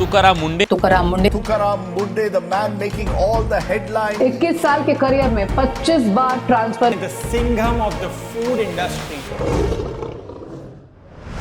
Tukaram Munde Tukaram Munde, the man making all the headlines. 21 साल के career में 25 बार transfer. The Singham of the food industry.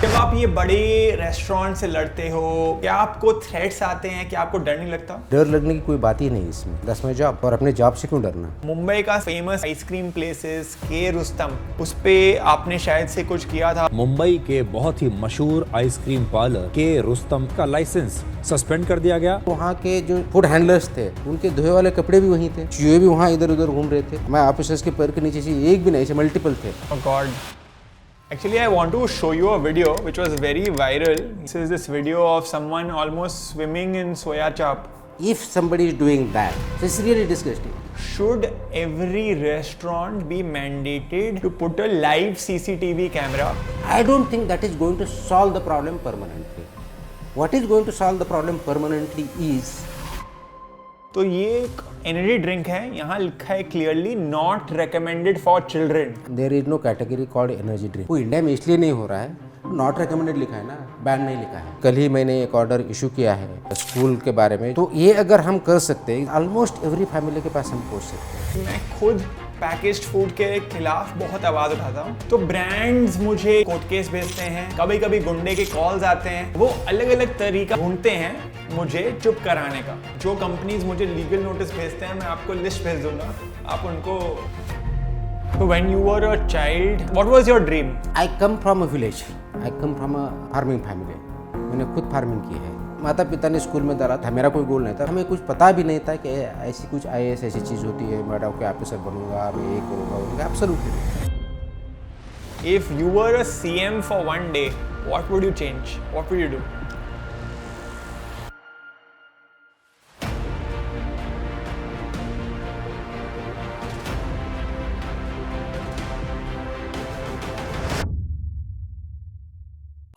जब आप ये बड़े रेस्टोरेंट से लड़ते हो, क्या आपको थ्रेट्स आते हैं? क्या आपको डर नहीं लगता? डर लगने की कोई बात ही नहीं इसमें। दस में जॉब, और अपने जॉब से क्यों डरना। मुंबई का फेमस आइसक्रीम प्लेसेस के रुस्तम, उस पे आपने शायद से कुछ किया था। मुंबई के बहुत ही मशहूर आइसक्रीम पार्लर के रुस्तम का लाइसेंस सस्पेंड कर दिया गया। वहाँ के जो फूड हैंडलर्स थे, उनके धोए वाले कपड़े भी वहीं थे, चूहे भी वहाँ इधर उधर घूम रहे थे। मैं ऑफिसर्स के पैर के नीचे से एक भी नहीं, ऐसे मल्टीपल थे। Oh God. Actually, I want to show you a video which was very viral. This video of someone almost swimming in soya chop. If somebody is doing that, it's really disgusting. Should every restaurant be mandated to put a live CCTV camera? I don't think that is going to solve the problem permanently. What is going to solve the problem permanently is तो ये एक energy drink है, यहाँ लिखा है clearly not recommended for children. there is no category called energy drink. वो India में इसलिए नहीं हो रहा है, नॉट रिकमेंडेड लिखा है ना, बैन नहीं लिखा है। कल ही मैंने एक ऑर्डर इशू किया है स्कूल के बारे में, तो ये अगर हम कर सकते हैं, ऑलमोस्ट एवरी फैमिली के पास हम पहुंच सकते हैं। मैं खुद पैकेज्ड फूड के खिलाफ बहुत आवाज उठाता हूँ। तो ब्रांड्स मुझे कोर्ट केस भेजते हैं, कभी कभी गुंडे के कॉल्स आते हैं, वो अलग अलग तरीका ढूंढते हैं मुझे चुप कराने का। जो कंपनीज मुझे लीगल नोटिस भेजते हैं, मैं आपको लिस्ट भेज दूंगा, आप उनको। So when you were a child, what was your dream? I come from a village. I come from a farming family. मैंने खुद फार्मिंग की है। माता पिता ने स्कूल में डाला था, मेरा कोई गोल नहीं था। हमें कुछ पता भी नहीं था कि ऐसी कुछ IAS ऐसी चीज़ होती है, मैं डॉक्टर ऑफिसर बनूंगा, मैं ये करूंगा। Absolutely. If you were a CM for one day, what would you change? What would you do?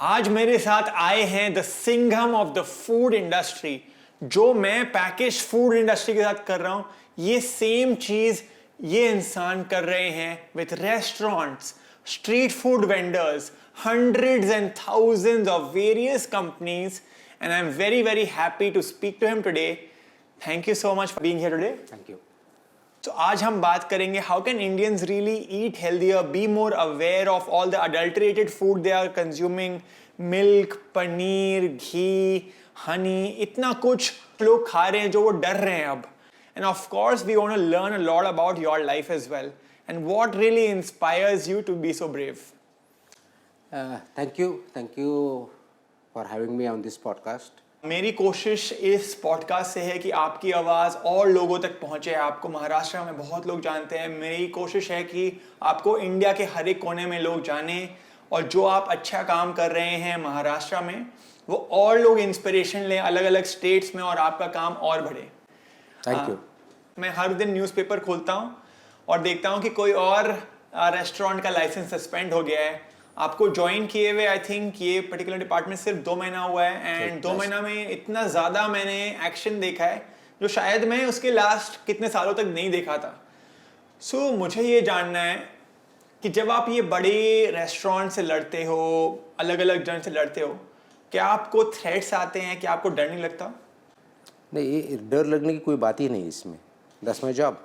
आज मेरे साथ आए हैं the Singham of the food industry. जो मैं पैकेज फूड इंडस्ट्री के साथ कर रहा हूं, ये सेम चीज ये इंसान कर रहे हैं with restaurants, street food vendors, hundreds and thousands of various companies, and I'm very very happy to speak to him today. Thank you so much for being here today. Thank you. तो आज हम बात करेंगे how can Indians really eat healthier, be more aware of all the adulterated food they are consuming. Milk, paneer, ghee, honey, इतना कुछ लोग खा रहे हैं जो वो डर रहे हैं अब। And of course we want to learn a lot about your life as well and what really inspires you to be so brave. Thank you for having me on this podcast. मेरी कोशिश इस podcast से है कि आपकी आवाज़ और लोगों तक पहुंचे। आपको महाराष्ट्र में बहुत लोग जानते हैं, मेरी कोशिश है कि आपको इंडिया के हर एक कोने में लोग जानें, और जो आप अच्छा काम कर रहे हैं महाराष्ट्र में, वो और लोग इंस्पिरेशन लें अलग अलग स्टेट्स में, और आपका काम और बढ़े। Thank you. मैं हर दिन न्यूज़पेपर खोलता हूँ और देखता हूँ कि कोई और रेस्टोरेंट का लाइसेंस सस्पेंड हो गया है। आपको ज्वाइन किए हुए आई थिंक ये पर्टिकुलर डिपार्टमेंट सिर्फ 2 महीना हुआ है, एंड 2 महीना में इतना ज़्यादा मैंने एक्शन देखा है जो शायद मैं उसके लास्ट कितने सालों तक नहीं देखा था। सो मुझे ये जानना है कि जब आप ये बड़े रेस्टोरेंट से लड़ते हो, अलग अलग जन से लड़ते हो, क्या आपको थ्रेट्स आते हैं? क्या आपको डर नहीं लगता? नहीं, ये डर लगने की कोई बात ही नहीं इसमें। 10 में जॉब,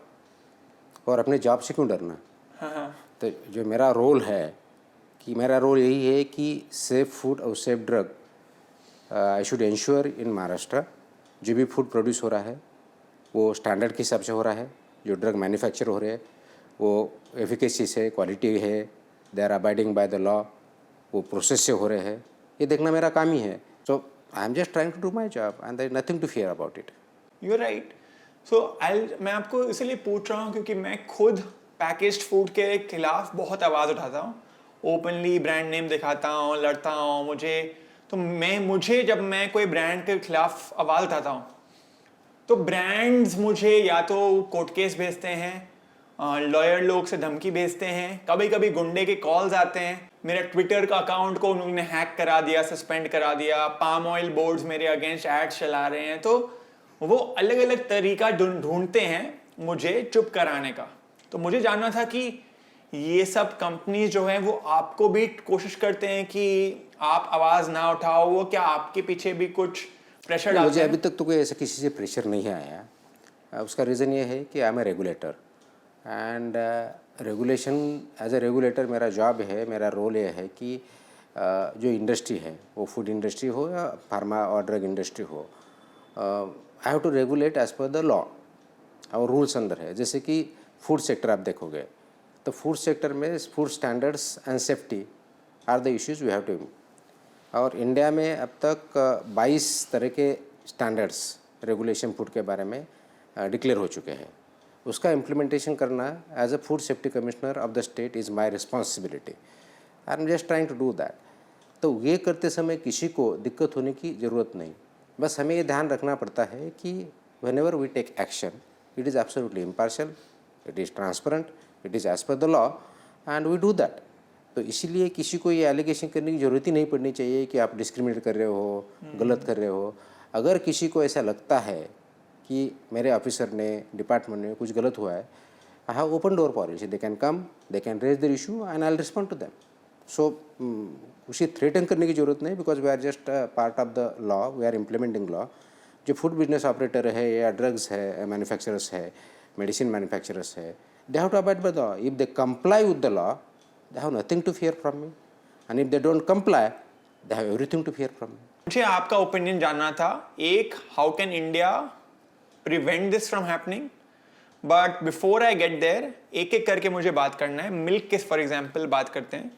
और अपने जॉब से क्यों डरना। हाँ। तो जो मेरा रोल है, कि मेरा रोल यही है कि सेफ फूड और safe drug I should ensure in Maharashtra. जो भी फूड प्रोड्यूस हो रहा है वो स्टैंडर्ड के हिसाब से हो रहा है। जो ड्रग मैन्युफैक्चर हो रहे हैं वो एफिकेसी से, क्वालिटी है, they are abiding by the law, वो प्रोसेस से हो रहे हैं। ये देखना मेरा काम ही है। So I am just trying to do my job and there is nothing to fear about it. You are right. So मैं आपको इसलिए पूछ रहा हूँ क्योंकि मैं खुद पैकेज्ड फूड के खिलाफ बहुत आवाज़ उठाता हूँ, ओपनली ब्रांड नेम दिखाता हूँ, लड़ता हूँ। मुझे जब मैं कोई ब्रांड के खिलाफ आवाज़ उठाता हूँ, तो ब्रांड्स मुझे या तो कोर्ट केस भेजते हैं, लॉयर लोग से धमकी भेजते हैं, कभी कभी गुंडे के कॉल्स आते हैं। मेरे ट्विटर का अकाउंट को उन्होंने हैक करा दिया, सस्पेंड करा दिया, पाम ऑयल बोर्ड्स मेरे अगेंस्ट एड्स चला रहे हैं। तो वो अलग अलग तरीका ढूंढते हैं मुझे चुप कराने का। तो मुझे जानना था कि ये सब कंपनीज जो हैं वो आपको भी कोशिश करते हैं कि आप आवाज़ ना उठाओ, वो क्या आपके पीछे भी कुछ प्रेशर मुझे डालते अभी हैं? तक तो कोई ऐसा किसी से प्रेशर नहीं आया। उसका रीज़न ये है कि I am a regulator and regulation, as a regulator मेरा जॉब है, मेरा रोल ये है कि जो इंडस्ट्री है वो फूड इंडस्ट्री हो या फार्मा और ड्रग इंडस्ट्री हो, I have to regulate as per the law और रूल्स अंदर है। जैसे कि फूड सेक्टर आप देखोगे तो फूड सेक्टर में food standards and safety are the issues we have to. और इंडिया में अब तक 22 तरह के स्टैंडर्ड्स रेगुलेशन फूड के बारे में डिक्लेयर हो चुके हैं। उसका इम्प्लीमेंटेशन करना as a food safety commissioner of the state is my responsibility. I am just trying to do that. तो ये करते समय किसी को दिक्कत होने की ज़रूरत नहीं। बस हमें ये ध्यान रखना पड़ता है कि whenever we take action, it is absolutely impartial, it is transparent, it is as per the law and we do that. तो इसीलिए किसी को ये एलिगेशन करने की ज़रूरत ही नहीं पड़नी चाहिए कि आप डिस्क्रिमिनेट कर रहे हो, गलत कर रहे हो। अगर किसी को ऐसा लगता है कि मेरे ऑफिसर ने, डिपार्टमेंट में कुछ गलत हुआ है, I have open door policy, they can come, they can raise their issue and I will respond to them. So उसे थ्रेटन करने की ज़रूरत नहीं, because we are just part of the law, we are implementing law. जो food business operator है या drugs है, manufacturers है, मेडिसिन मैन्युफैक्चरर्स है, they have to abide by the law. If they comply with the law, they have nothing to fear from me, and if they don't comply, they have everything to fear from me. मुझे आपका opinion जानना था। एक, how can India prevent this from happening? But before I get there, एक एक करके मुझे बात करना है। मिल्क किस फॉर एग्जांपल बात करते हैं।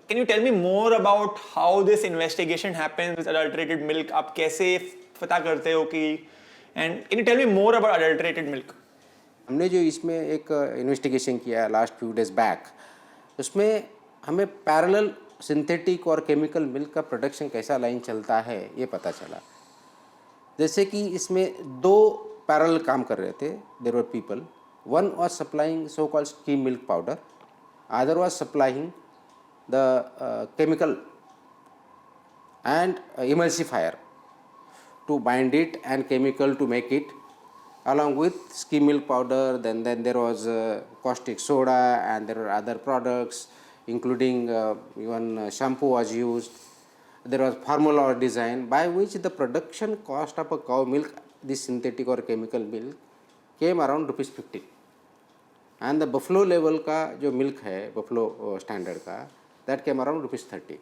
Can you tell me more about how this investigation happens with adulterated milk? आप कैसे पता करते हो कि, and can you tell me more about adulterated milk? हमने जो इसमें एक इन्वेस्टिगेशन किया लास्ट फ्यू डेज बैक, उसमें हमें पैरेलल सिंथेटिक और केमिकल मिल्क का प्रोडक्शन कैसा लाइन चलता है ये पता चला। जैसे कि इसमें 2 पैरेलल काम कर रहे थे। There were people, one was supplying so called skim milk powder, other was supplying the chemical and emulsifier to bind it and chemical to make it, along with skim milk powder. Then there was caustic soda and there were other products, including even shampoo was used. There was formula or design by which the production cost of a cow milk, this synthetic or chemical milk, came around ₹15. And the buffalo level का जो milk है, buffalo standard का, that came around ₹30.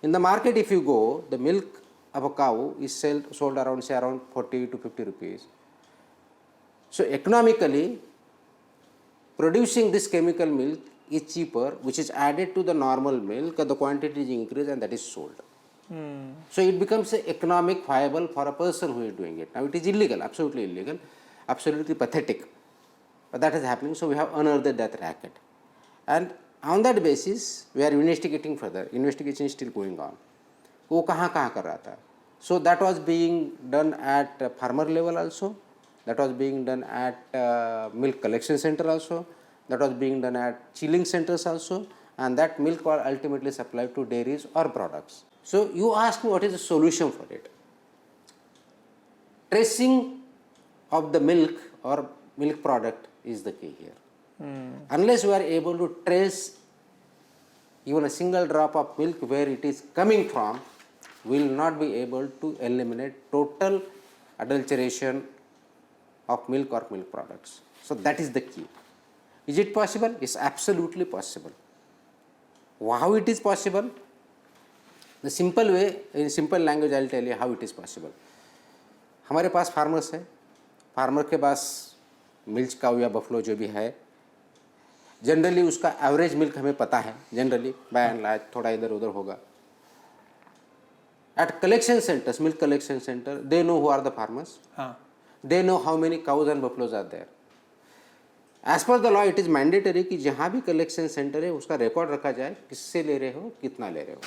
In the market, if you go, the milk of a cow is sold around, say, around 40 to 50 rupees. So economically, producing this chemical milk is cheaper, which is added to the normal milk, the quantity is increased and that is sold. So it becomes economic viable for a person who is doing it. Now it is illegal, absolutely illegal, absolutely pathetic, but that is happening. So we have unearthed that racket, and on that basis we are investigating further. Investigation is still going on. वो कहाँ कर रहा था? So that was being done at farmer level also. That was being done at milk collection center also. That was being done at chilling centers also, and that milk was ultimately supplied to dairies or products. So you ask me what is the solution for it? Tracing of the milk or milk product is the key here. Unless we are able to trace even a single drop of milk where it is coming from, we will not be able to eliminate total adulteration of milk or milk products. So that is the key. Is it possible? It's absolutely possible. How it is possible? The simple way, in simple language, I'll tell you how it is possible. हमारे पास farmers है, farmer के पास milk काऊ या buffalo जो भी है, generally उसका average milk हमें पता है, जनरली बाय एंड लार्ज, थोड़ा इधर उधर होगा. At collection centers, milk collection center, they know who are the farmers. They know how many cows and buffaloes are there. As per the law, it is mandatory कि जहाँ भी collection center है उसका record रखा जाए, किससे ले रहे हो, कितना ले रहे हो.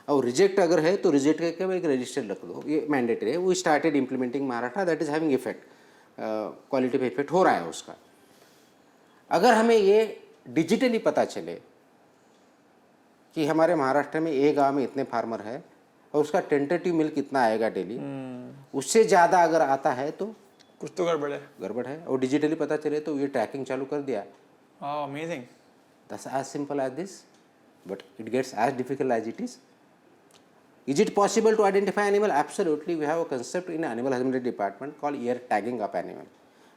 और रिजेक्ट अगर है तो रिजेक्ट करके एक रजिस्टर रख दो, ये मैंडेटरी है. वो started implementing Maharashtra, that is having effect, quality पे इफेक्ट हो रहा है उसका. अगर हमें ये डिजिटली पता चले कि हमारे महाराष्ट्र में एक गांव में इतने फार्मर है और उसका टेंटेटिव मिल्क कितना आएगा डेली, उससे ज़्यादा अगर आता है तो कुछ तो गड़बड़ है. और डिजिटली पता चले तो ये ट्रैकिंग चालू कर दिया. Amazing. That's as simple as this, but it gets as difficult as it is. Is it possible to identify animal? Absolutely. We have a concept in animal husbandry department called ear tagging of animal.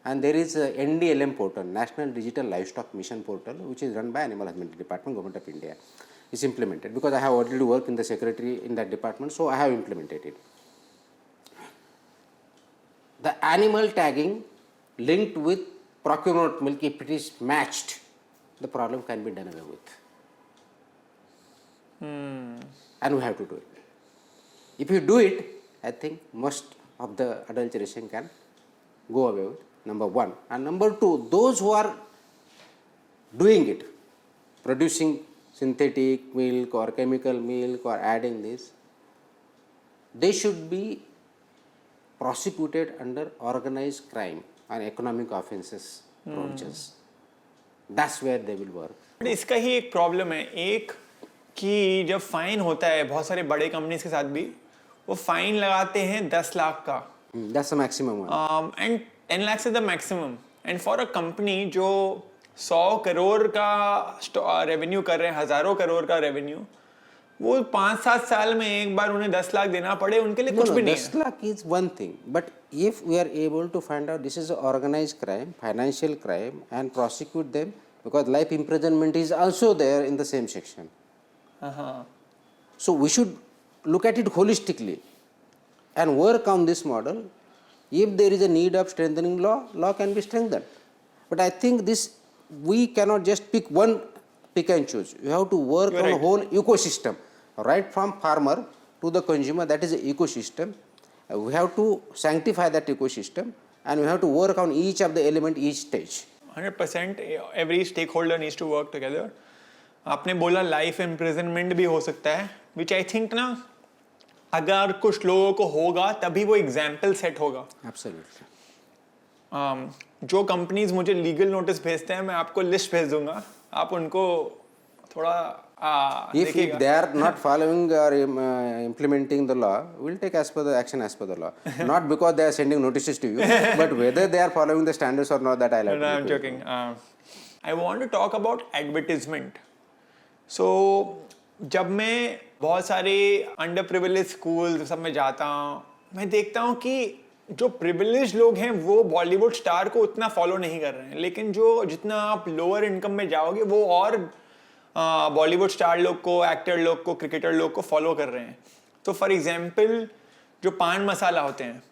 And there is a NDLM portal, National Digital Livestock Mission portal, which is run by Animal Husbandry Department, Government of India. It's implemented because I have already worked in the secretary in that department, so I have implemented it. The animal tagging linked with procurement milk, if it is matched, the problem can be done away with. And we have to do it. If you do it, I think most of the adulteration can go away with, number one. And number two, those who are doing it, producing synthetic milk or chemical milk or adding this, they should be prosecuted under organized crime and economic offences provisions. That's where they will work. But इसका ही एक problem है, एक कि जब fine होता है बहुत सारे बड़े कंपनीज के साथ भी, वो फाइन लगाते हैं 10 लाख का, That's the maximum one. And 10 lakhs is the maximum. And for a company जो 100 करोड़ का रेवेन्यू कर रहे हैं, हजारों करोड़ का रेवेन्यू, वो 5-7 साल में एक बार उन्हें 10 लाख देना पड़े, उनके लिए कुछ भी नहीं 10 lakh is one thing, but if we are able to find out this is an organized crime, financial crime, and prosecute them, because life imprisonment is also there in the same section. है. So we should look at it holistically and work on this model. If there is a need of strengthening law can be strengthened. But I think this, we cannot just pick and choose. You have to work You're on a right. whole ecosystem, right from farmer to the consumer. That is an ecosystem. We have to sanctify that ecosystem, and we have to work on each of the element, each stage. 100% every stakeholder needs to work together. आपने बोला life imprisonment भी हो सकता है, विच I think ना अगर कुछ लोगों को होगा तभी वो एग्जाम्पल सेट होगा. Absolutely. जो कंपनीज मुझे लीगल नोटिस भेजते हैं, मैं आपको लिस्ट भेज दूंगा, आप उनको थोड़ा If they are not following or implementing the law, we will take action as per the law. Not because they are sending notices to you, but whether they are following the standards or not, that I like. No, I'm joking. I want to talk about advertisement. So, जब मैं बहुत सारे under privilege school सब में जाता हूँ, मैं देखता हूँ कि जो प्रिविलेज लोग हैं वो बॉलीवुड स्टार को उतना फॉलो नहीं कर रहे हैं, लेकिन जो जितना आप लोअर इनकम में जाओगे वो और बॉलीवुड स्टार लोग को, एक्टर लोग को, क्रिकेटर लोग को फॉलो कर रहे हैं. तो फॉर एग्जांपल जो पान मसाला होते हैं,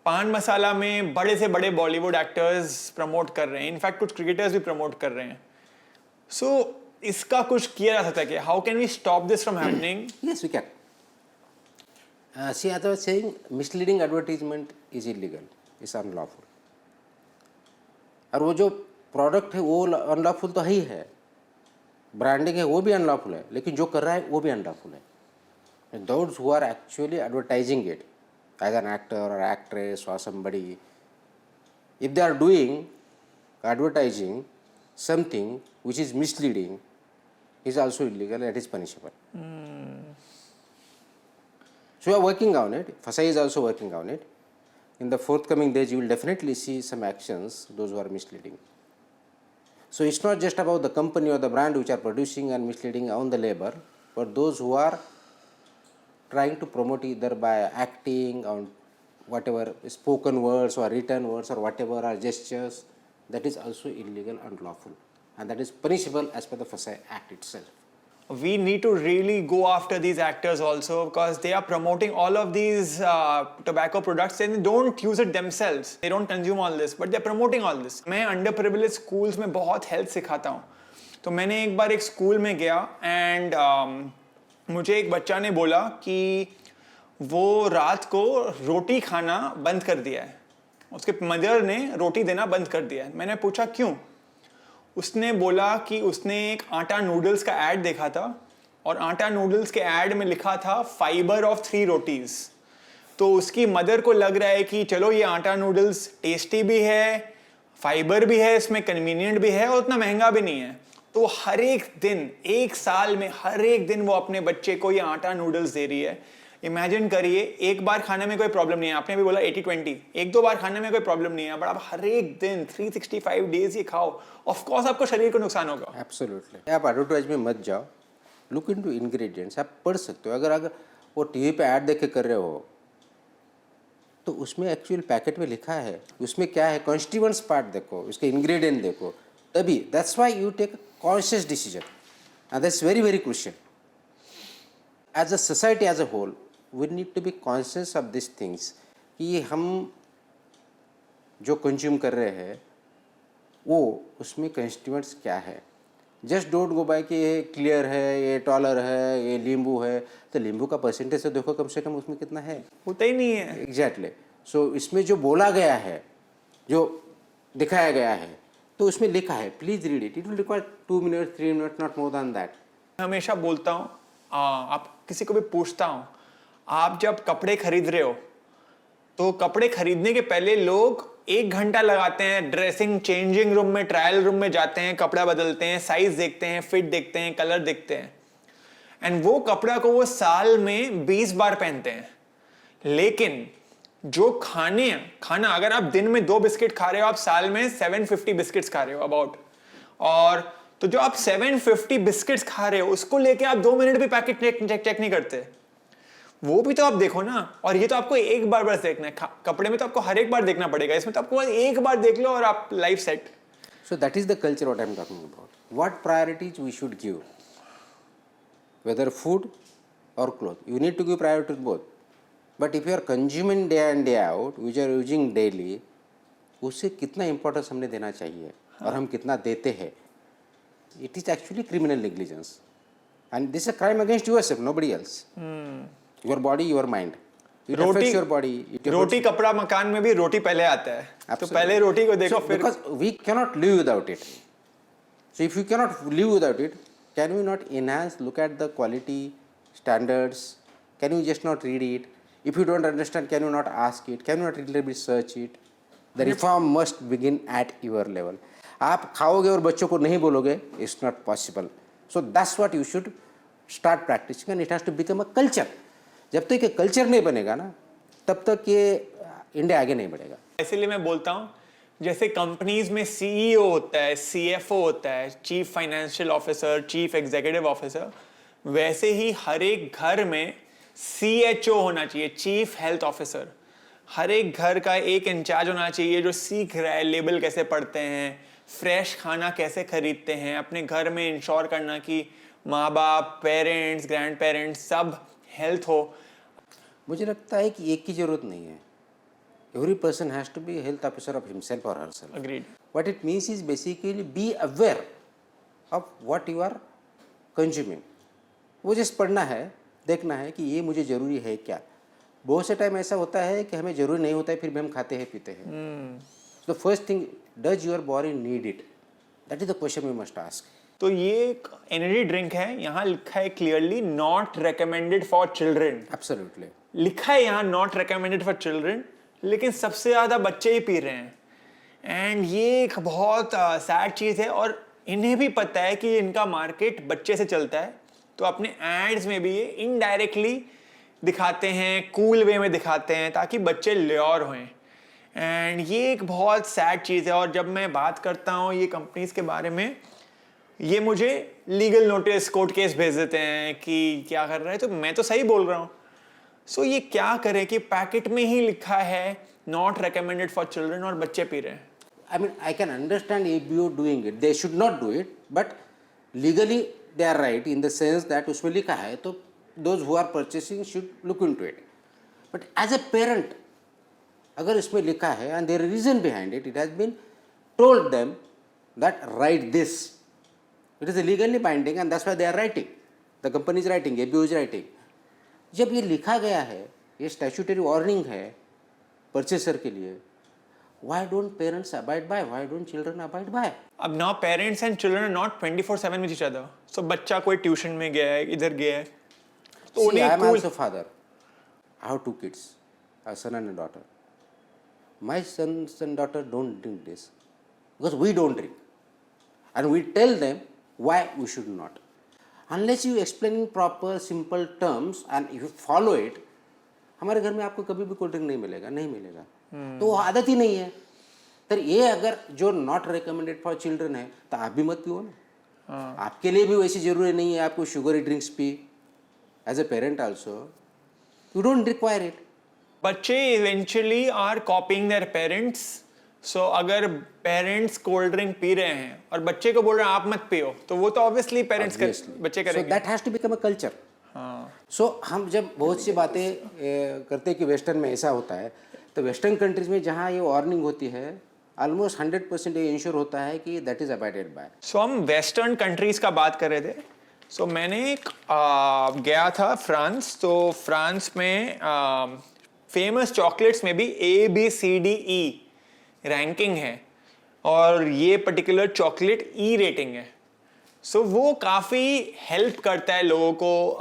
पान मसाला में बड़े से बड़े बॉलीवुड एक्टर्स प्रमोट कर रहे हैं, इनफैक्ट कुछ क्रिकेटर्स भी प्रमोट कर रहे हैं. सो इसका कुछ किया जा सकता है कि how can we stop this from happening? Yes, we can. See, as I was saying, misleading advertisement is illegal, is unlawful. और वो जो प्रोडक्ट है वो अनलॉफुल तो ही है, ब्रांडिंग है वो भी अनलॉफुल है, लेकिन जो कर रहा है वो भी अनलॉफुल है. Those who are actually advertising it as an actor or actress or somebody, if they are doing advertising something which is misleading, is also illegal, that is punishable. So we are working on it. FSSAI is also working on it. In the forthcoming days, you will definitely see some actions, those who are misleading. So it's not just about the company or the brand which are producing and misleading on the labor, but those who are trying to promote either by acting on whatever spoken words or written words or whatever are gestures, that is also illegal and lawful, and that is punishable as per the FSSAI Act itself. We need to really go after these actors also, because they are promoting all of these tobacco products and they don't use it themselves. They don't consume all this, but they're promoting all this. मैं underprivileged schools में बहुत health सिखाता हूँ. तो मैंने एक बार एक school में गया and मुझे एक बच्चा ने बोला कि वो रात को रोटी खाना बंद कर दिया है. उसके मदर ने रोटी देना बंद कर दिया है. मैंने पूछा क्यों? उसने बोला कि उसने एक आटा नूडल्स का ऐड देखा था और आटा नूडल्स के ऐड में लिखा था फाइबर ऑफ 3 रोटीज. तो उसकी मदर को लग रहा है कि चलो ये आटा नूडल्स टेस्टी भी है, फाइबर भी है, इसमें कन्वीनियंट भी है और उतना महंगा भी नहीं है. तो हर एक दिन, एक साल में हर एक दिन वो अपने बच्चे को ये आटा नूडल्स दे रही है. इमेजिन करिए, एक बार खाने में कोई प्रॉब्लम नहीं है, आपने भी बोला 80-20, 1-2 बार खाने में कोई प्रॉब्लम नहीं है, बट आप हर एक दिन 365 डेज ये खाओ, ऑफ कोर्स आपको शरीर को नुकसान होगा. एब्सोल्युटली. आप एडवर्टाइज में मत जाओ, लुक इनटू इंग्रेडिएंट्स. आप पढ़ सकते हो. अगर वो टीवी पे ऐड देख के कर रहे हो, तो उसमें एक्चुअल पैकेट में लिखा है, उसमें क्या है, कॉन्स्टिट्यूएंट्स पार्ट देखो, उसके इंग्रेडिएंट देखो, तभी that's why you take conscious decision and that's very very crucial. As a society as a whole we need to be conscious of this things कि हम जो कंज्यूम कर रहे हैं वो उसमें कंस्टिट्यूएंट्स क्या है. जस्ट डोंट गो बाय कि ये क्लियर है, ये टॉलर है, ये नींबू है, तो नींबू का परसेंटेज तो देखो कम से कम उसमें कितना है. होता ही नहीं है. एग्जैक्टली. सो इसमें जो बोला गया है, जो दिखाया गया है, तो उसमें लिखा है, please read it. It will require 2 minutes 3 minutes, not more than that. हमेशा बोलता हूँ, आप किसी को भी पूछता हूँ, आप जब कपड़े खरीद रहे हो तो कपड़े खरीदने के पहले लोग 1 घंटा लगाते हैं, ड्रेसिंग चेंजिंग रूम में, ट्रायल रूम में जाते हैं, कपड़ा बदलते हैं, साइज देखते हैं, फिट देखते हैं, कलर देखते हैं, एंड वो कपड़ा को वो साल में 20 बार पहनते हैं. लेकिन जो खाना अगर आप दिन में 2 बिस्किट खा रहे हो, आप साल में 750 बिस्किट्स खा रहे हो अबाउट. और तो जो आप 750 बिस्किट्स खा रहे हो उसको लेके आप 2 मिनट भी पैकेट चेक नहीं करते. वो भी तो आप देखो ना. और ये तो आपको एक बार बस देखना है. कपड़े में तो आपको हर एक बार देखना पड़ेगा, इसमें तो आपको एक बार देख लो और आप life set. So that is the culture what I am talking about. What priorities we should give, whether food or clothes. You need to give priority to both. But if you are consuming day in day out, which are using daily, उससे कितना importance हमने देना चाहिए और हम कितना देते हैं. It is actually criminal negligence, and this is a crime against yourself, nobody else. Your body, your mind. It affects your body. रोटी कपड़ा मकान में भी रोटी पहले आता है. तो पहले रोटी को देखो. फिर because we cannot live without it. So if you cannot live without it, can we not enhance, look at the quality standards? Can you just not read it? If you don't understand, can you not ask it? Can you not really research it? The reform must begin at your level. आप खाओगे और बच्चों को नहीं बोलोगे, it's not possible. So that's what you should start practicing, and it has to become a culture. जब तक ये कल्चर नहीं बनेगा ना, तब तक ये इंडिया आगे नहीं बढ़ेगा. इसीलिए मैं बोलता हूँ, जैसे कंपनीज में सीईओ होता है, सीएफओ होता है, chief financial officer, chief executive officer, वैसे ही हर एक घर में सीएचओ होना चाहिए, चीफ हेल्थ ऑफिसर. हर एक घर का एक इंचार्ज होना चाहिए जो सीख रहा है लेबल कैसे पढ़ते हैं, फ्रेश खाना कैसे खरीदते हैं, अपने घर में इंश्योर करना कि माँ बाप, पेरेंट्स, ग्रैंड पेरेंट्स सब हेल्थ हो. मुझे लगता है कि एक की जरूरत नहीं है. Every person has to be health officer of himself और herself. Agreed. What it means is basically be aware of what you are consuming. वो जस्ट पढ़ना है, देखना है कि ये मुझे ज़रूरी है क्या. बहुत से टाइम ऐसा होता है कि हमें ज़रूरी नहीं होता है, फिर भी हम खाते हैं पीते हैं. तो first thing, does your body need it? That is the question we must ask. तो ये एक एनर्जी ड्रिंक है, यहाँ लिखा है clearly not recommended for children. Absolutely लिखा है यहाँ नॉट रिकमेंडेड फॉर चिल्ड्रन, लेकिन सबसे ज़्यादा बच्चे ही पी रहे हैं. एंड ये एक बहुत सैड चीज़ है, और इन्हें भी पता है कि इनका मार्केट बच्चे से चलता है, तो अपने एड्स में भी ये इनडायरेक्टली दिखाते हैं, कूल वे में दिखाते हैं ताकि बच्चे ल्योर हों. एंड ये एक बहुत सैड चीज़ है. और जब मैं बात करता हूँ ये कंपनीज के बारे में, ये मुझे लीगल नोटिस, कोर्ट केस भेज देते हैं कि क्या कर रहा है, तो मैं तो सही बोल रहा हूँ. सो ये क्या करें कि पैकेट में ही लिखा है नॉट रिकमेंडेड फॉर चिल्ड्रन और बच्चे पी रहे हैं. I mean, I can understand if you are doing it. They should not do it, but legally they are right in the sense that उसमें लिखा है, तो those who are purchasing should look into it. But as a parent, अगर इसमें लिखा है and there is reason behind it, it has been told them that write this. It is legally binding and that's why they are writing. The company is writing, ABO is writing. जब ये लिखा गया है, ये statutory warning है purchaser के लिए, why don't parents abide by? Why don't children abide by? अब now parents and children are not 24/7 with each other. So बच्चा कोई ट्यूशन में गया है, इधर गया है, तो See, उन्हें I am cool. also father. I have 2 kids, a son and a daughter. My sons and daughter don't drink this because we don't drink, and we tell them why we should not. Unless you explain in proper simple terms and if you follow it, हमारे घर में आपको कभी भी cold drink नहीं मिलेगा, नहीं मिलेगा. तो वो आदत ही नहीं है. तो ये अगर जो नॉट रिकमेंडेड फॉर चिल्ड्रन है, तो आप भी मत पियो ना. आपके लिए भी वैसे जरूरी नहीं है आपको शुगरी ड्रिंक्स पी. As a parent also You don't require it. बच्चे eventually are copying their parents. So अगर पेरेंट्स कोल्ड ड्रिंक पी रहे हैं और बच्चे को बोल रहे हैं आप मत पियो, तो वो तो ऑब्वियसली पेरेंट्स बच्चे So करेंगे. that has to become a culture. हाँ. So हम जब बहुत सी बातें करते हैं कि वेस्टर्न में ऐसा होता है, तो वेस्टर्न कंट्रीज में जहाँ ये वार्निंग होती है, ऑलमोस्ट 100% ये इंश्योर होता है कि दैट इज अबाइडेड बाय. सो हम वेस्टर्न कंट्रीज का बात कर रहे थे. सो मैंने गया था फ्रांस. तो फ्रांस में फेमस चॉकलेट्स में भी ABCDE रैंकिंग है और ये पर्टिकुलर चॉकलेट E रेटिंग है. सो वो काफ़ी हेल्प करता है लोगों को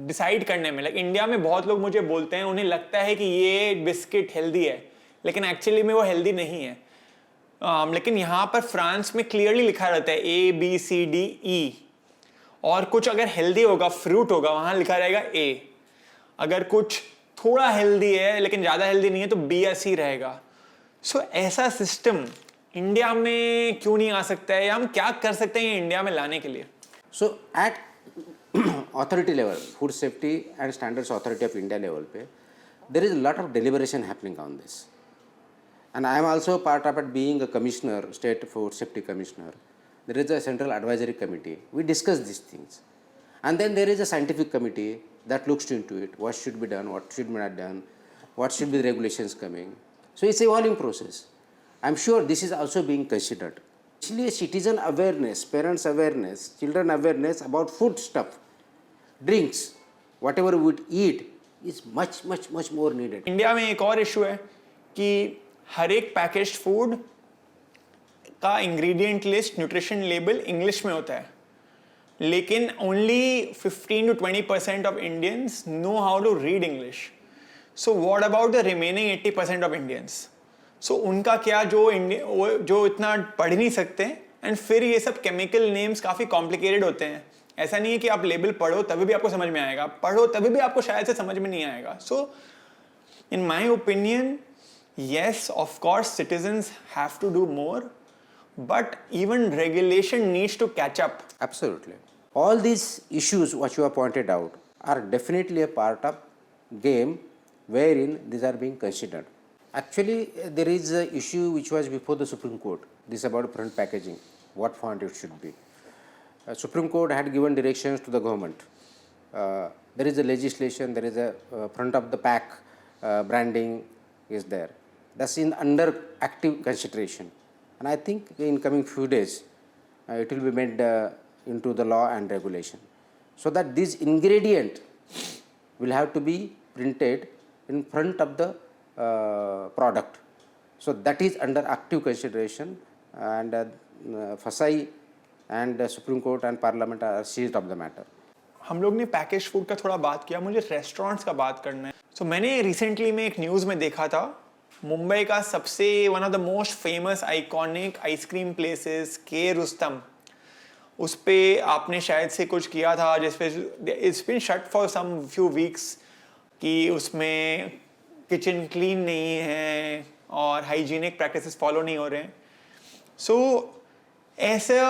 डिसाइड करने में. लाइक इंडिया में बहुत लोग मुझे बोलते हैं उन्हें लगता है कि ये बिस्किट हेल्दी है, लेकिन एक्चुअली में वो हेल्दी नहीं है. लेकिन यहाँ पर फ्रांस में क्लियरली लिखा रहता है ABCDE. और कुछ अगर हेल्दी होगा, फ्रूट होगा, वहाँ लिखा रहेगा A. अगर कुछ थोड़ा हेल्दी है लेकिन ज़्यादा हेल्दी नहीं है तो B या C रहेगा. सो ऐसा सिस्टम इंडिया में क्यों नहीं आ सकता है, या हम क्या कर सकते हैं इंडिया में लाने के लिए? So at authority level, food safety and standards authority of India level पे, there is a lot of deliberation happening on this. And I am also part of it, being a commissioner, state food safety commissioner. There is a central advisory committee. We discuss these things. And then there is a scientific committee that looks into it. What should be done, what should be not done, what should be the regulations coming. So it's an evolving process. I'm sure this is also being considered. Actually, citizen awareness, parents awareness, children awareness about food stuff, drinks, whatever we would eat is much, much, much more needed. India में एक और issue है कि हर एक packaged food का ingredient list, nutrition label English में होता है, लेकिन only 15 to 20% of Indians know how to read English. So what about the remaining 80% of Indians? So उनका क्या, जो इतना पढ़ नहीं सकते. एंड फिर ये सब केमिकल नेम्स काफ़ी कॉम्प्लिकेटेड होते हैं. ऐसा नहीं है कि आप लेबल पढ़ो तभी भी आपको समझ में आएगा, पढ़ो तभी भी आपको शायद से समझ में नहीं आएगा. So in my opinion, yes, of course, citizens have to do more, but even regulation needs to catch up. Absolutely. All these issues what you have pointed out are definitely a part of game wherein these are being considered. Actually, there is an issue which was before the Supreme Court. This is about front packaging, what font it should be. Supreme Court had given directions to the government. There is a legislation, there is a front of the pack branding is there. That's in under active consideration, and I think in coming few days it will be made into the law and regulation, so that this ingredient will have to be printed in front of the product. So that is under active consideration, and FSI and Supreme Court and Parliament are seized of the matter. हम लोग ने package food का थोड़ा बात किया, मुझे restaurants का बात करना है. सो मैंने रिसेंटली में एक न्यूज़ में देखा था, मुंबई का सबसे one of the most famous iconic ice cream places के रुस्तम, उस पे आपने शायद से कुछ किया था जिसपे it's been shut for some few weeks कि उसमें किचन क्लीन नहीं है और हाइजीनिक प्रैक्टिसेस फॉलो नहीं हो रहे हैं. सो ऐसा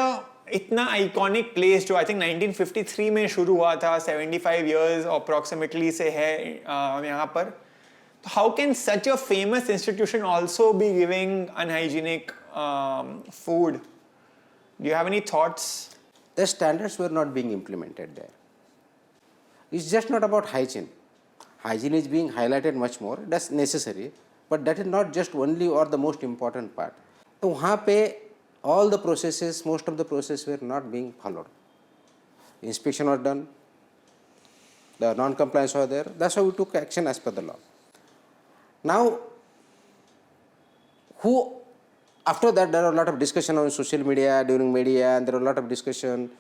इतना आइकॉनिक प्लेस जो आई थिंक 1953 में शुरू हुआ था, 75 ईयर्स अप्रॉक्सीमेटली से है यहाँ पर. How can such a famous institution also be giving unhygienic food? Do you have any thoughts? The standards were not being implemented there. It's just not about hygiene. Hygiene is being highlighted much more. That's necessary, but that is not just only or the most important part. तो वहाँ पे all the processes, most of the processes were not being followed. Inspection was done. The non-compliance was there. That's why we took action as per the law. Now, after that there are a lot of discussion on social media, during media, and there are a lot of discussion,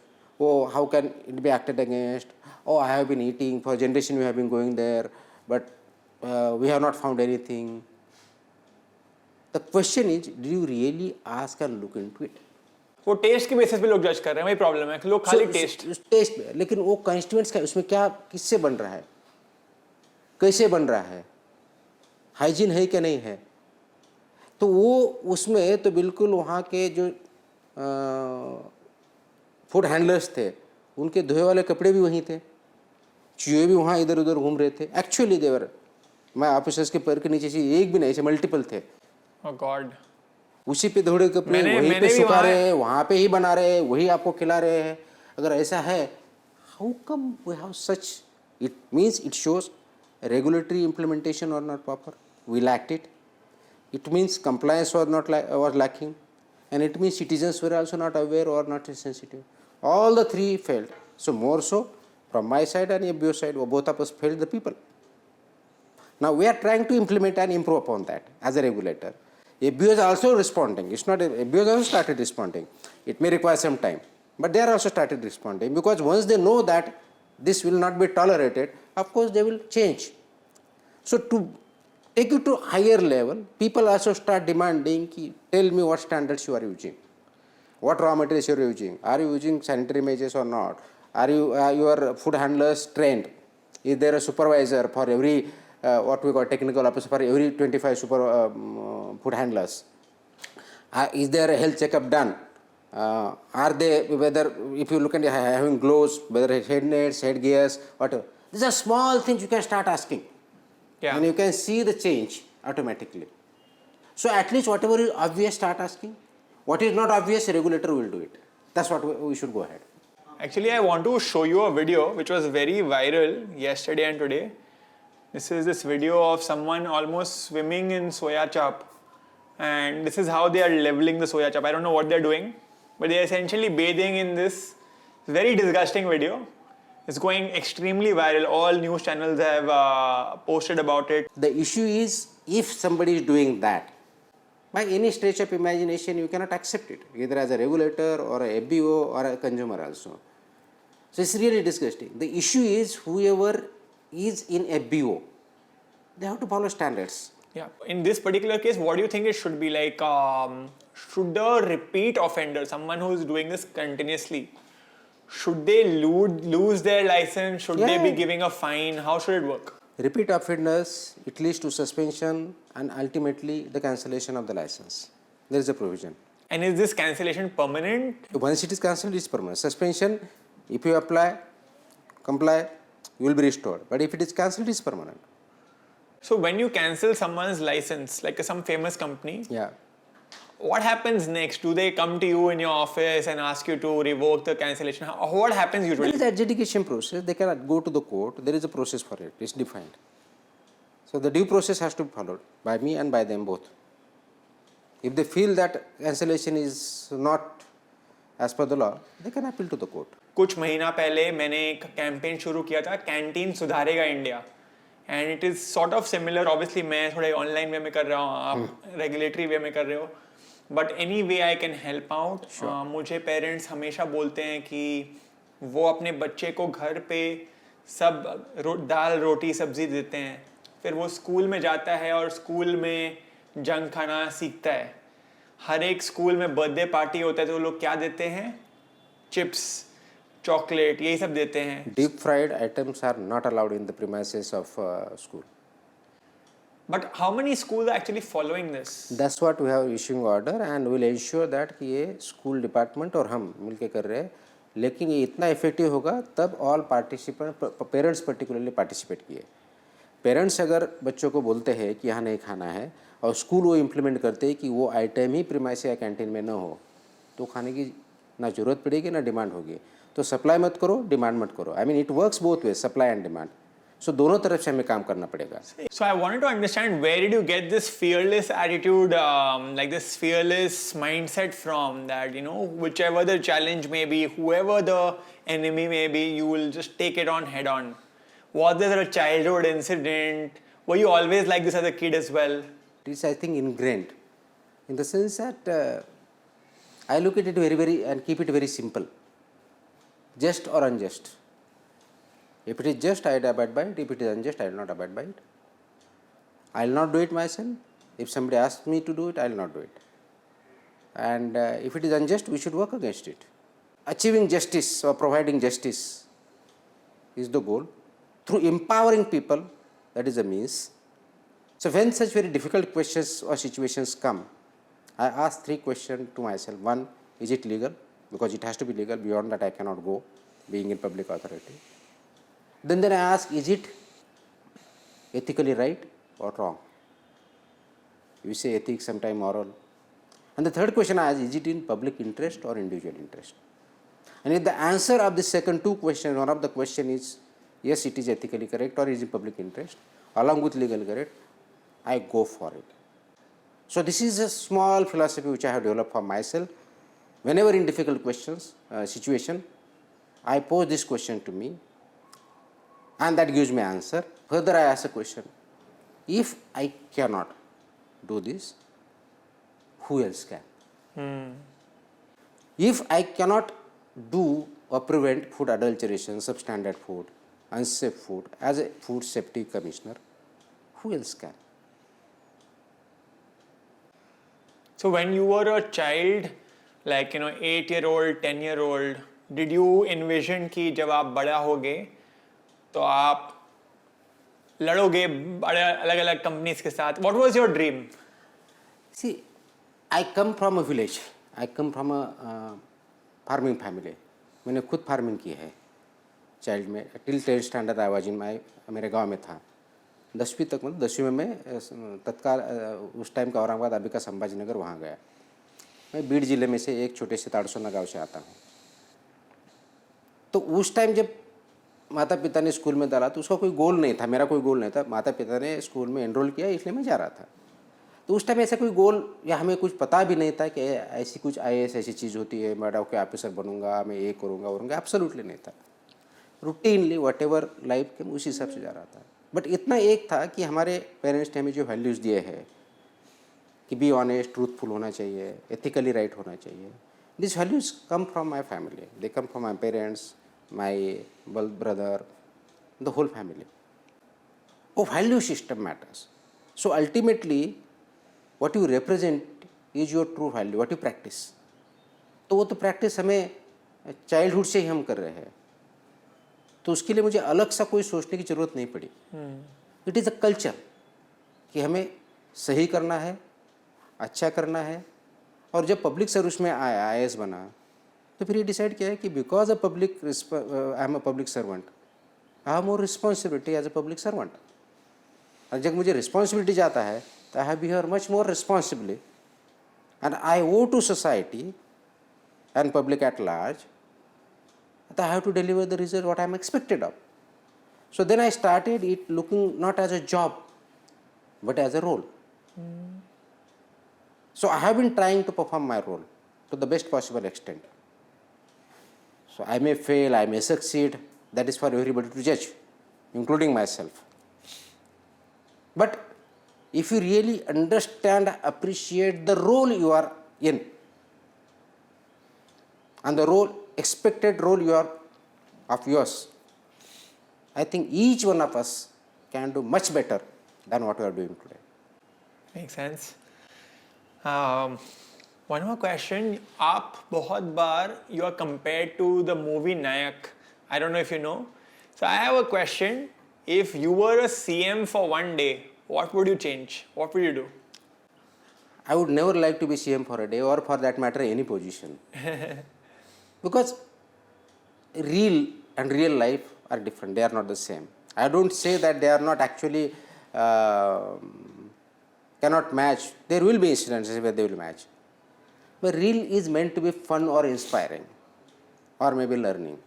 oh, how can it be acted against, oh, I have been eating, for generation we have been going there, but we have not found anything. The question is, do you really ask and look into it? वो test के basis पे लोग जज कर रहे हैं, वही problem है, लोग खाली टेस्ट पे, लेकिन वो कंस्टिट्यूएंट्स का उसमें क्या, किससे बन रहा है, कैसे बन रहा है, हाइजीन है क्या नहीं है. तो वो उसमें तो बिल्कुल वहाँ के जो फूड हैंडलर्स थे उनके धोए वाले कपड़े भी वहीं थे, चूहे भी वहाँ इधर उधर घूम रहे थे. एक्चुअली देवर, मैं ऑफिसर्स के पैर के नीचे से एक भी नहीं, ऐसे मल्टीपल थे. Oh God. उसी पे दौड़े कपड़े, वहीं पे सुखा रहे हैं, वहाँ पे ही बना रहे हैं, वही आपको खिला रहे हैं. अगर ऐसा है, how come we have such? It means it shows regulatory implementation or not proper. We lacked it. It means compliance was lacking, and it means citizens were also not aware or not sensitive. All the three failed. So more so from my side and FBO side, both of us failed the people. Now we are trying to implement and improve upon that as a regulator. FBO is also responding. It's not FBO has also started responding. It may require some time, but they are also started responding, because once they know that this will not be tolerated, of course they will change. So to take it to higher level, people also start demanding, tell me what standards you are using, what raw materials you are using, are you using sanitary measures or not, are your food handlers trained, is there a supervisor for every what we call technical officer for every 25 food handlers, is there a health checkup done, are they, whether if you look at having gloves, whether head nets, head gears, whatever. These are small things you can start asking. Yeah. And you can see the change automatically. So at least whatever is obvious, start asking. What is not obvious, a regulator will do it. That's what we should go ahead. Actually, I want to show you a video which was very viral yesterday and today. This is this video of someone almost swimming in soya chop. And this is how they are leveling the soya chop. I don't know what they're doing, but they're essentially bathing in this very disgusting video. It's going extremely viral. All news channels have posted about it. The issue is, if somebody is doing that, by any stretch of imagination, you cannot accept it, either as a regulator or a FBO or a consumer also. So it's really disgusting. The issue is, whoever is in FBO, they have to follow standards. Yeah. In this particular case, what do you think it should be like? Should a repeat offender, someone who is doing this continuously, should they lose their license? Should they be giving a fine? How should it work? Repeat offenders, it leads to suspension and ultimately the cancellation of the license. There is a provision. And is this cancellation permanent? Once it is cancelled, it is permanent. Suspension, if you comply, you will be restored. But if it is cancelled, it is permanent. So when you cancel someone's license, like some famous company, Yeah. what happens next? Do they come to you in your office and ask you to revoke the cancellation? What happens There usually? is adjudication process. They cannot go to the court. There is a process for it. It's defined. So the due process has to be followed by me and by them both. If they feel that cancellation is not as per the law, they can appeal to the court. कुछ महीना पहले मैंने एक campaign शुरू किया था, canteen सुधारेगा India, and it is sort of similar. Obviously मैं थोड़े ऑनलाइन वे में कर रहा हूँ, आप रेगुलेटरी वे में कर रहे हो, but any way I can help out. मुझे पेरेंट्स हमेशा बोलते हैं कि वो अपने बच्चे को घर पे सब दाल रोटी सब्जी देते हैं, फिर वो स्कूल में जाता है और स्कूल में जंक खाना सीखता है. हर एक स्कूल में बर्थडे पार्टी होता है तो वो लोग क्या देते हैं? चिप्स, चॉकलेट, यही सब देते हैं. Deep fried items are not allowed in the premises of school. But how many schools are actually following this? That's what we have issuing order and will ensure that कि ये school department और हम मिलके कर रहे हैं. लेकिन ये इतना effective होगा तब all participant, parents particularly participate किए. पेरेंट्स अगर बच्चों को बोलते हैं कि यहाँ नहीं खाना है और स्कूल वो इम्प्लीमेंट करते हैं कि वो आइटम ही प्रीमाइस या कैंटीन में ना हो, तो खाने की ना ज़रूरत पड़ेगी ना डिमांड होगी. तो सप्लाई मत करो, डिमांड मत करो. I mean it works both way, supply and demand. So दोनों तरफ से हमें काम करना पड़ेगा. So I wanted to understand, where did you get this fearless attitude, like this fearless mindset from, that you know whichever the challenge may be, whoever the enemy may be, you will just take it on head on? Was there a childhood incident? Were you always like this as a kid as well? It is, I think, ingrained in the sense that I look at it very and keep it very simple. Just or unjust. If it is just, I will abide by it. If it is unjust, I will not abide by it. I will not do it myself. If somebody asks me to do it, I will not do it. And if it is unjust, we should work against it. Achieving justice or providing justice is the goal. Through empowering people, that is the means. So when such very difficult questions or situations come, I ask 3 questions to myself. 1, is it legal? Because it has to be legal. Beyond that, I cannot go, being in public authority. Then I ask, is it ethically right or wrong? You say ethics, sometime moral. And the third question I ask, is it in public interest or individual interest? And if the answer of the second two questions, one of the question is, yes, it is ethically correct or is in public interest, along with legal correct, I go for it. So this is a small philosophy which I have developed for myself. Whenever in difficult questions, situation, I pose this question to me, and that gives me answer. Further, I ask a question: if I cannot do this, who else can? If I cannot do or prevent food adulteration, substandard food, unsafe food as a food safety commissioner, who else can? So when you were a child, like 8-year-old, 10-year-old, did you envision कि जब आप बड़ा होगे तो आप लड़ोगे बड़े अलग-अलग companies के साथ? What was your dream? See, I come from a village. I come from a farming family. मैंने खुद फार्मिंग की है चाइल्ड में. Till 10th standard I was in my, मेरे गांव में था. 10वीं तक, मतलब 10वीं में मैं तत्काल उस टाइम का औरंगाबाद अभी का संभाजी नगर वहाँ गया. मैं बीड़ जिले में से एक छोटे से ताड़सोना गाँव से आता हूँ. तो उस टाइम जब माता पिता ने स्कूल में डाला तो उसका कोई गोल नहीं था, मेरा कोई गोल नहीं था. माता पिता ने स्कूल में एनरोल किया इसलिए मैं जा रहा था. तो उस टाइम ऐसा कोई गोल या हमें कुछ पता भी नहीं था कि ऐसी कुछ IAS ऐसी चीज़ होती है, मैं डॉक्टर ऑफिसर बनूंगा, मैं ये करूँगा, एब्सोल्युटली नहीं था. रूटीनली वट एवर लाइफ के उसी हिसाब से जा रहा था. बट इतना एक था कि हमारे पेरेंट्स ने हमें जो वैल्यूज़ दिए हैं कि बी ऑनेस्ट, ट्रूथफुल होना चाहिए, एथिकली राइट होना चाहिए. This values come from my family. They come from my parents, my brother, the whole family. वो value system matters. So ultimately what you represent is your true value, what you practice. तो वो तो practice हमें childhood से ही हम कर रहे हैं. तो उसके लिए मुझे अलग सा कोई सोचने की ज़रूरत नहीं पड़ी. इट इज़ अ कल्चर कि हमें सही करना है, अच्छा करना है. और जब पब्लिक सर्विस में आया, IAS बना, तो फिर ये डिसाइड किया है कि because a public I am a public servant, I have more responsibility as a public servant. और जब मुझे रिस्पॉन्सिबिलिटी जाता है तो I have behaved much more responsibly, and I owe to society and public at large that I have to deliver the result what I am expected of. So then I started it looking not as a job but as a role. So I have been trying to perform my role to the best possible extent. So I may fail, I may succeed, that is for everybody to judge, including myself. But if you really understand, appreciate the role you are in and the role, expected role you are of yours, I think each one of us can do much better than what we are doing today. Makes sense. One more question. आप बहुत बार you are compared to the movie Nayak. I don't know if you know. So I have a question. If you were a CM for one day, what would you change? What would you do? I would never like to be CM for a day, or for that matter any position. Because real and real life are different. They are not the same. I don't say that they are not actually cannot match. There will be incidents where they will match. But real is meant to be fun or inspiring or maybe learning.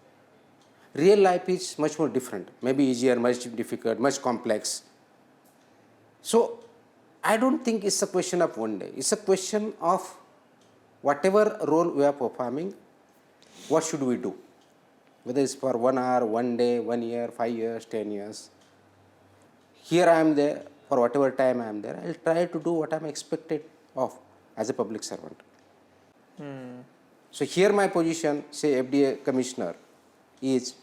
Real life is much more different, maybe easier, much difficult, much complex. So I don't think it's a question of one day. It's a question of whatever role we are performing, what should we do? Whether it's for 1 hour, 1 day, 1 year, 5 years, 10 years. Here I am there, for whatever time I am there, I'll try to do what I'm expected of as a public servant. So here my position, say FDA commissioner, is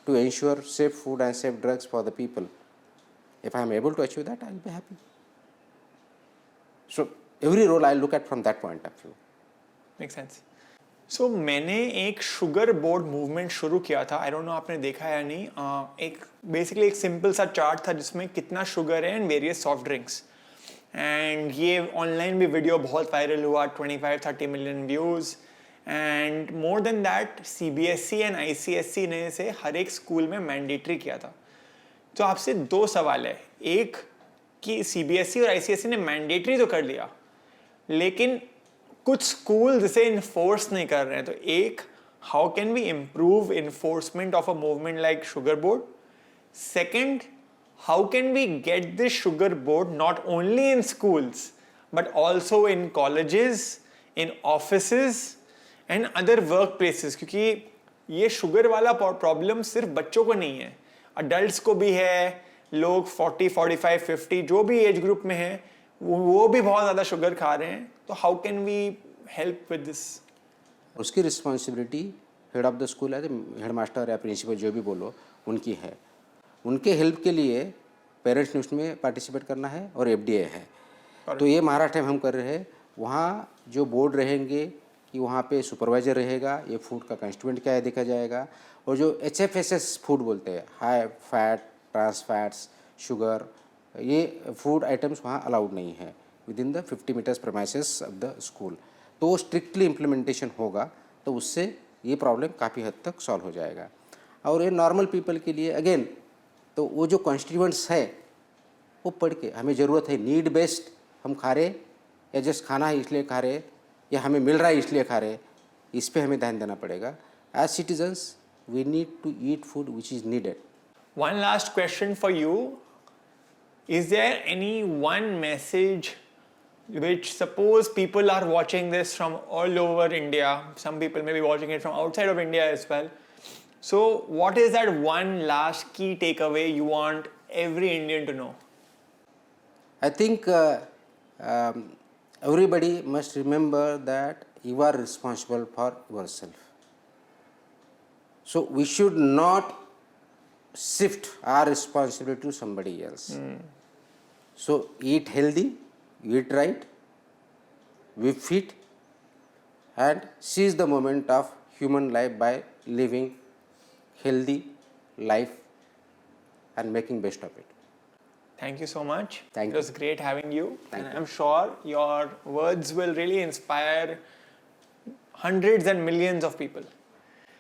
to ensure safe food and safe drugs for the people. If I am able to achieve that, I will be happy. So every role I look at from that point of view. Makes sense. So मैंने एक sugar board movement शुरू किया था. I don't know आपने देखा है या नहीं. एक बेसिकली एक सिंपल सा चार्ट था जिसमें कितना शुगर है and various soft drinks. And ये ऑनलाइन भी वीडियो बहुत वायरल हुआ, 25-30 million views. And more than that CBSE and ICSE ने इसे हर एक स्कूल में मैंडेटरी किया था। तो आपसे 2 सवाल है, एक कि CBSE और ICSE ने मैंडेटरी तो कर दिया लेकिन कुछ स्कूल इसे इन्फोर्स नहीं कर रहे हैं। तो एक, how can we improve enforcement of a movement like sugar board? Second, how can we get this sugar board not only in schools but also in colleges, in offices and other workplaces? क्योंकि ये sugar वाला problem सिर्फ बच्चों को नहीं है, adults को भी है। लोग 40, 45, 50 जो भी एज ग्रुप में हैं वो भी बहुत ज़्यादा शुगर खा रहे हैं। तो how can we help with this? उसकी responsibility head of the school है, हेड मास्टर या प्रिंसिपल जो भी बोलो उनकी है। उनके हेल्प के लिए पेरेंट्स ने उसमें पार्टिसिपेट करना है और FDA है। तो ये महाराष्ट्र में हम कर रहे हैं। वहाँ जो बोर्ड रहेंगे कि वहाँ पे सुपरवाइजर रहेगा, ये फूड का कंस्टिट्यूएंट क्या है देखा जाएगा, और जो HFSS फूड बोलते हैं, high fat, trans fats, sugar, ये फूड आइटम्स वहाँ अलाउड नहीं है within the 50 meters premises of the school. तो वो स्ट्रिक्टली इम्प्लीमेंटेशन होगा तो उससे ये प्रॉब्लम काफ़ी हद तक सॉल्व हो जाएगा। और ये नॉर्मल पीपल के लिए अगेन, तो वो जो कॉन्स्टिट्यूएंट्स है वो पढ़ के, हमें ज़रूरत है नीड बेस्ड हम खा रहे या जस्ट खाना है इसलिए खा रहे या हमें मिल रहा है इसलिए खा रहे, इस पे हमें ध्यान देना पड़ेगा। As citizens we need to eat food which is needed. One last question for you. Is there any one message which, suppose people are watching this from all over India, some people may be watching it from outside of India as well. So what is that one last key takeaway you want every Indian to know? I think everybody must remember that you are responsible for yourself. So we should not shift our responsibility to somebody else. So eat healthy, eat right, be fit, and seize the moment of human life by living healthy life and making best of it. Thank you so much. Thank It was great having you. Thank And you. I'm sure your words will really inspire hundreds and millions of people.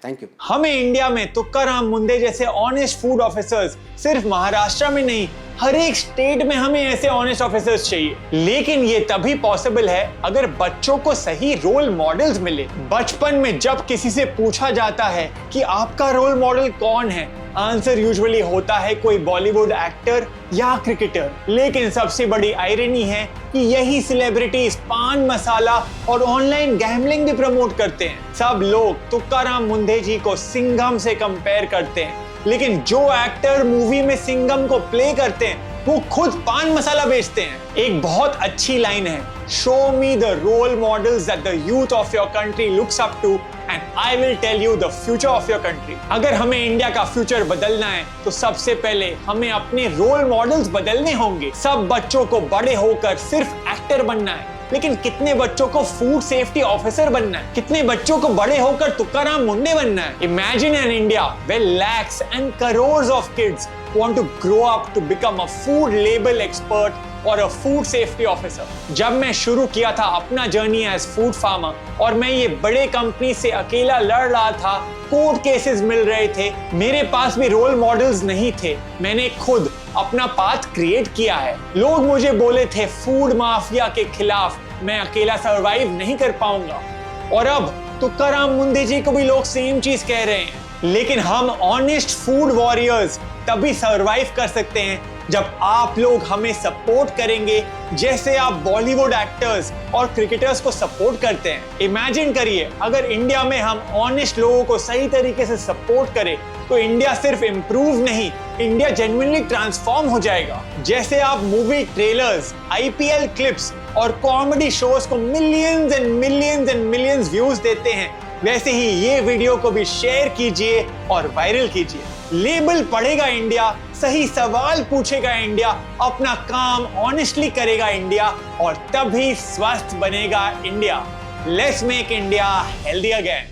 Thank you. हमें India में तुकाराम मुंडे जैसे honest food officers सिर्फ महाराष्ट्र में नहीं, हर एक state में हमें ऐसे ऑनेस्ट ऑफिसर्स चाहिए। लेकिन ये तभी पॉसिबल है अगर बच्चों को सही रोल मॉडल्स मिले। बचपन में जब किसी से पूछा जाता है कि आपका रोल मॉडल कौन है, आंसर यूजुअली होता है कोई बॉलीवुड एक्टर या क्रिकेटर। लेकिन सबसे बड़ी आयरनी है कि यही सेलिब्रिटीज पान मसाला और ऑनलाइन गैम्बलिंग भी प्रमोट करते हैं। सब लोग तुकाराम मुंडे जी को सिंघम से कंपेयर करते हैं, लेकिन जो एक्टर मूवी में सिंघम को प्ले करते हैं वो खुद पान मसाला बेचते हैं। एक बहुत अच्छी लाइन है, show me the role models that the youth of your country looks up to and I will tell you the future of your country. अगर हमें इंडिया का फ्यूचर बदलना है तो सबसे पहले हमें अपने रोल मॉडल्स बदलने होंगे। सब बच्चों को बड़े होकर सिर्फ एक्टर बनना है, लेकिन कितने बच्चों को फूड सेफ्टी ऑफिसर बनना है, कितने बच्चों को बड़े होकर तुकाराम मुंडे बनना है। Imagine an India where lakhs and crores of kids want to grow up to become a food label expert or a food safety officer. जब मैं शुरू किया था अपना जर्नी एज फूड फार्मर और मैं ये बड़े कंपनी से अकेला लड़ रहा था, कोर्ट केसेस मिल रहे थे, मेरे पास भी रोल मॉडल्स नहीं थे। मैंने खुद अपना पाथ क्रिएट किया है। लोग मुझे बोले थे फूड माफिया के खिलाफ मैं अकेला सरवाइव नहीं कर पाऊंगा, और अब तुकाराम मुंडे जी को भी लोग सेम चीज कह रहे हैं। लेकिन हम ऑनेस्ट फूड वॉरियर्स तभी सरवाइव कर सकते हैं जब आप लोग हमें सपोर्ट करेंगे, जैसे आप बॉलीवुड एक्टर्स और क्रिकेटर्स को सपोर्ट करते हैं। इमेजिन करिए अगर इंडिया में हम ऑनेस्ट लोगों को सही तरीके से सपोर्ट करें तो इंडिया सिर्फ इम्प्रूव नहीं, इंडिया जेन्युइनली ट्रांसफॉर्म हो जाएगा। जैसे आप मूवी ट्रेलर्स, IPL क्लिप्स और कॉमेडी शोज को millions and millions and millions views देते हैं, वैसे ही ये वीडियो को भी शेयर कीजिए और वायरल कीजिए। लेबल पढ़ेगा इंडिया, सही सवाल पूछेगा इंडिया, अपना काम ऑनेस्टली करेगा इंडिया, और तभी स्वस्थ बनेगा India. Let's make India healthy again.